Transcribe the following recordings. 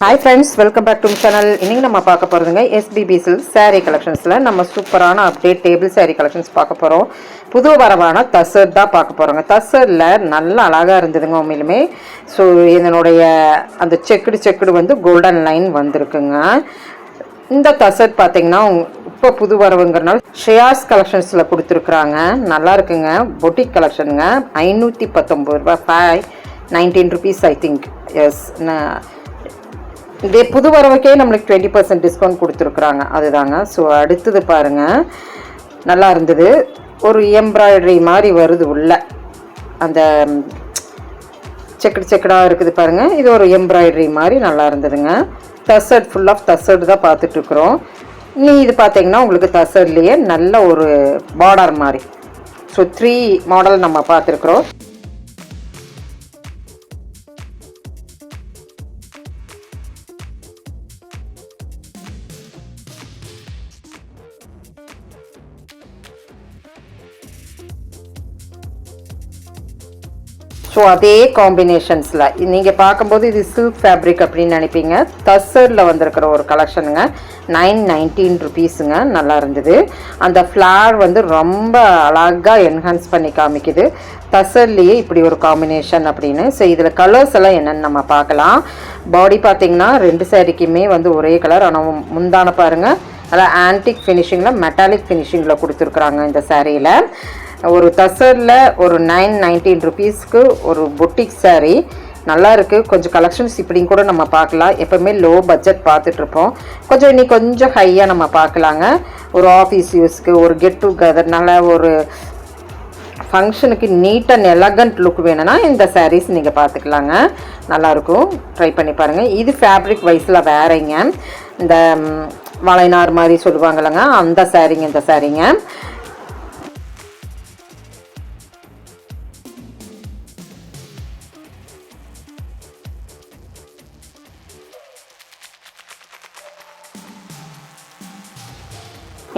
Hi friends, welcome back to my channel. இன்னைக்கு நம்ம பார்க்க போறதுங்க SBB Silk saree collectionsல நம்ம சூப்பரான அப்டேட் டேபிள் saree collections பார்க்க போறோம். புது வரவான தசர் தான் பார்க்க போறோங்க. தசர்ல நல்ல அழகா இருந்ததுங்க உண்மையிலுமே. சோ இதனுடைய அந்த செக்குடு வந்து கோல்டன் லைன் வந்திருக்குங்க. இந்த தசர் பாத்தீங்கன்னா இப்போ புது வரவுங்கிறனால ஷியாஸ் கலெக்ஷன்ஸ்ல கொடுத்துருக்குறாங்க. நல்லா இருக்குங்க. பொட்டிக் கலெக்ஷனுங்க. 519 ரூபாய் 19 rupees I think. எஸ் இதே புது வரவுக்கே நம்மளுக்கு 20% டிஸ்கவுண்ட் கொடுத்துருக்குறாங்க. அதுதாங்க. ஸோ அடுத்தது பாருங்கள், நல்லா இருந்தது. ஒரு எம்ப்ராய்டரி மாதிரி வருது உள்ள, அந்த செக்கடாக இருக்குது பாருங்கள். இது ஒரு எம்ப்ராய்டரி மாதிரி நல்லா இருந்ததுங்க. தசர்ட், ஃபுல் ஆஃப் தசர்ட் தான் பார்த்துட்ருக்குறோம். இது பார்த்தீங்கன்னா உங்களுக்கு தசர்ட்லேயே நல்ல ஒரு பார்டர் மாதிரி. ஸோ 3 மாடல் நம்ம பார்த்துருக்குறோம். ஸோ அதே காம்பினேஷன்ஸில் நீங்கள் பார்க்கும்போது இது சில்க் ஃபேப்ரிக் அப்படின்னு நினைப்பீங்க. தசரில் வந்திருக்கிற ஒரு கலெக்ஷனுங்க. 919 rupeesங்க. நல்லா இருந்தது. அந்த ஃப்ளார் வந்து ரொம்ப அழகாக என்ஹான்ஸ் பண்ணி காமிக்குது. தசர்லேயே இப்படி ஒரு காம்பினேஷன் அப்படின்னு. ஸோ இதில் கலர்ஸ் எல்லாம் என்னென்னு நம்ம பார்க்கலாம். பாடி பார்த்தீங்கன்னா 2 சாரிக்குமே வந்து ஒரே கலர். ஆனால் முந்தான பாருங்கள், அதான் ஆன்டிக் ஃபினிஷிங்கில் மெட்டாலிக் ஃபினிஷிங்கில் கொடுத்துருக்குறாங்க இந்த சாரியில். ஒரு தசரில் ஒரு 919 rupeesக்கு ஒரு பொட்டிக் சாரீ நல்லா இருக்குது. கொஞ்சம் கலெக்ஷன்ஸ் இப்படின்னு கூட நம்ம பார்க்கலாம். எப்போவுமே லோ பட்ஜெட் பார்த்துட்ருப்போம். இன்னைக்கு கொஞ்சம் ஹையாக நம்ம பார்க்கலாங்க. ஒரு ஆஃபீஸ் யூஸ்க்கு, ஒரு கெட் டுகெதர்னால, ஒரு ஃபங்க்ஷனுக்கு நீட் அண்ட் எலகண்ட் லுக் வேணும்னா இந்த சாரீஸ் நீங்கள் பார்த்துக்கலாங்க. நல்லாயிருக்கும். ட்ரை பண்ணி பாருங்கள். இது ஃபேப்ரிக் வைஸில் வேறங்க. இந்த வளைநார் மாதிரி சொல்லுவாங்கல்லங்க, அந்த சாரீங்க இந்த சாரீங்க.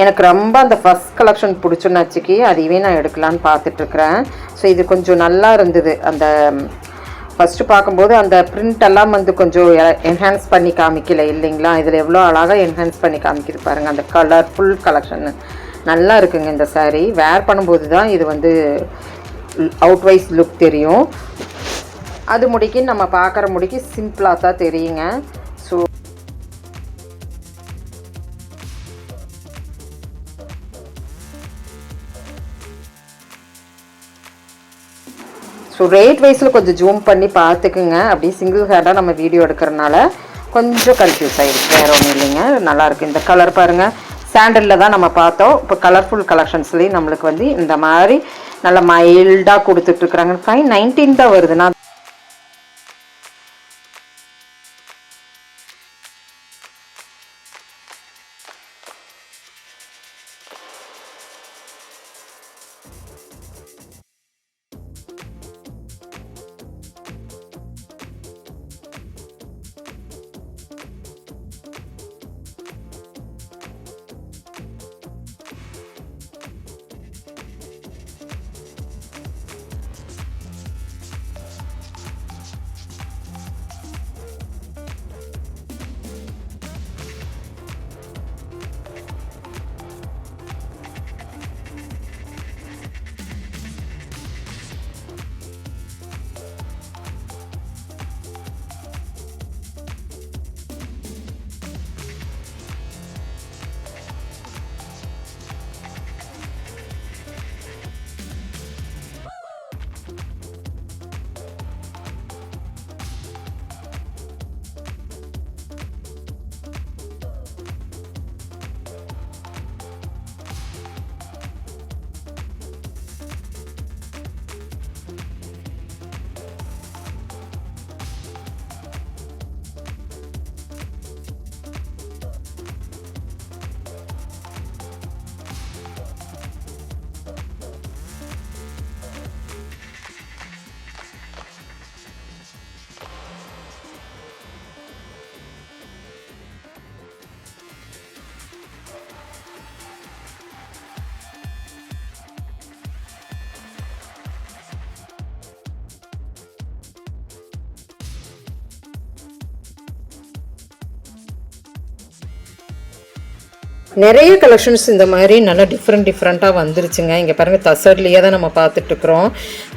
எனக்கு ரொம்ப அந்த ஃபஸ்ட் கலெக்ஷன் பிடிச்சுன்னாச்சுக்கி அதையே நான் எடுக்கலான்னு பார்த்துட்ருக்குறேன். ஸோ இது கொஞ்சம் நல்லா இருந்தது. அந்த ஃபஸ்ட்டு பார்க்கும்போது அந்த பிரிண்ட் எல்லாம் வந்து கொஞ்சம் என்ஹான்ஸ் பண்ணி காமிக்கல இல்லைங்களா. இதில் எவ்வளோ அழகாக என்ஹான்ஸ் பண்ணி காமிக்கிது பாருங்கள். அந்த கலர்ஃபுல் கலெக்ஷன் நல்லா இருக்குங்க. இந்த சாரீ வேர் பண்ணும்போது தான் இது வந்து அவுட்வைஸ் லுக் தெரியும். அது முடிக்கு நம்ம பார்க்குற முடிக்கு சிம்பிளாக தான் தெரியுங்க. ஸோ ரேட் வைஸில் கொஞ்சம் ஜூம் பண்ணி பார்த்துக்குங்க. அப்படியே சிங்கிள் ஹேண்டாக நம்ம வீடியோ எடுக்கிறனால கொஞ்சம் கன்ஃபியூஸ் ஆகிடுச்சு, வேறு ஒன்றும் இல்லைங்க. நல்லாயிருக்கு. இந்த கலர் பாருங்கள், சாண்டலில் தான் நம்ம பார்த்தோம். இப்போ கலர்ஃபுல் கலெக்ஷன்ஸ்லேயும் நம்மளுக்கு வந்து இந்த மாதிரி நல்லா மைல்டாக கொடுத்துட்ருக்குறாங்க. 519 தான் வருது. நான் நிறைய கலெக்ஷன்ஸ் இந்த மாதிரி நல்லா டிஃப்ரெண்ட்டாக வந்துருச்சுங்க. இங்கே பாருங்கள், தசர்லேயே தான் நம்ம பார்த்துட்ருக்குறோம்.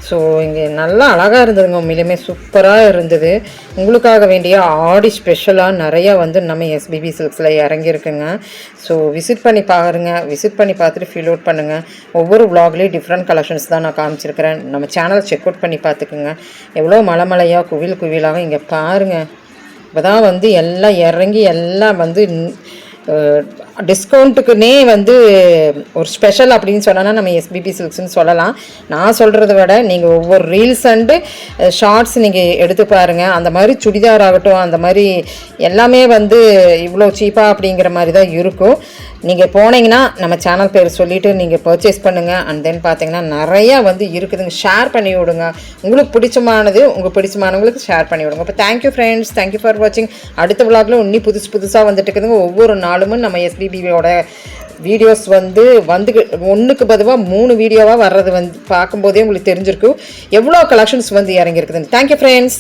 ஸோ இங்கே நல்லா அழகாக இருந்ததுங்க, உண்மையிலுமே சூப்பராக இருந்தது. உங்களுக்காக வேண்டிய ஆடி ஸ்பெஷலாக நிறையா வந்து நம்ம எஸ்பிபி சில்க்ஸில் இறங்கியிருக்குங்க. ஸோ விசிட் பண்ணி பாருங்கள், விசிட் பண்ணி பார்த்துட்டு ஃபீல் அவுட் பண்ணுங்கள். ஒவ்வொரு விலாக்லேயும் டிஃப்ரெண்ட் கலெக்ஷன்ஸ் தான் நான் காமிச்சிருக்கிறேன். நம்ம சேனலை செக் அவுட் பண்ணி பார்த்துக்குங்க. எவ்வளோ மலையாக குவிலாக இங்கே பாருங்கள். இப்போ தான் வந்து எல்லாம் இறங்கி எல்லாம் வந்து டிஸ்கவுண்ட்டுக்குன்னே வந்து ஒரு ஸ்பெஷல் அப்படின்னு சொன்னால் நம்ம எஸ்பிபி சில்க்ஸ்ன்னு சொல்லலாம். நான் சொல்கிறத விட நீங்கள் ஒவ்வொரு ரீல்ஸ் அண்டு ஷார்ட்ஸ் நீங்கள் எடுத்து பாருங்கள். அந்த மாதிரி சுடிதார் ஆகட்டும், அந்த மாதிரி எல்லாமே வந்து இவ்வளோ சீப்பாக அப்படிங்கிற மாதிரி தான் இருக்கும். நீங்கள் போனீங்கன்னா நம்ம சேனல் பேர் சொல்லிவிட்டு நீங்கள் பர்ச்சேஸ் பண்ணுங்கள். அண்ட் தென் பார்த்தீங்கன்னா நிறையா வந்து இருக்குதுங்க. ஷேர் பண்ணி விடுங்க, உங்களுக்கு பிடிச்சமானது உங்களுக்கு பிடிச்சமானவங்களுக்கு ஷேர் பண்ணி விடுங்க. இப்போ தேங்க்யூ ஃப்ரெண்ட்ஸ், தேங்க்யூ ஃபார் வாட்சிங். அடுத்த விலாகில் இன்னும் புதுசாக வந்துட்டு இருக்குதுங்க. ஒவ்வொரு நாளும் நம்ம எஸ்பிபியோட வீடியோஸ் வந்து ஒன்றுக்கு பதிவாக 3 வீடியோவாக வர்றது வந்து பார்க்கும்போதே உங்களுக்கு தெரிஞ்சிருக்கும் எவ்வளோ கலெக்ஷன்ஸ் வந்து இறங்கியிருக்குதுன்னு. Thank you friends.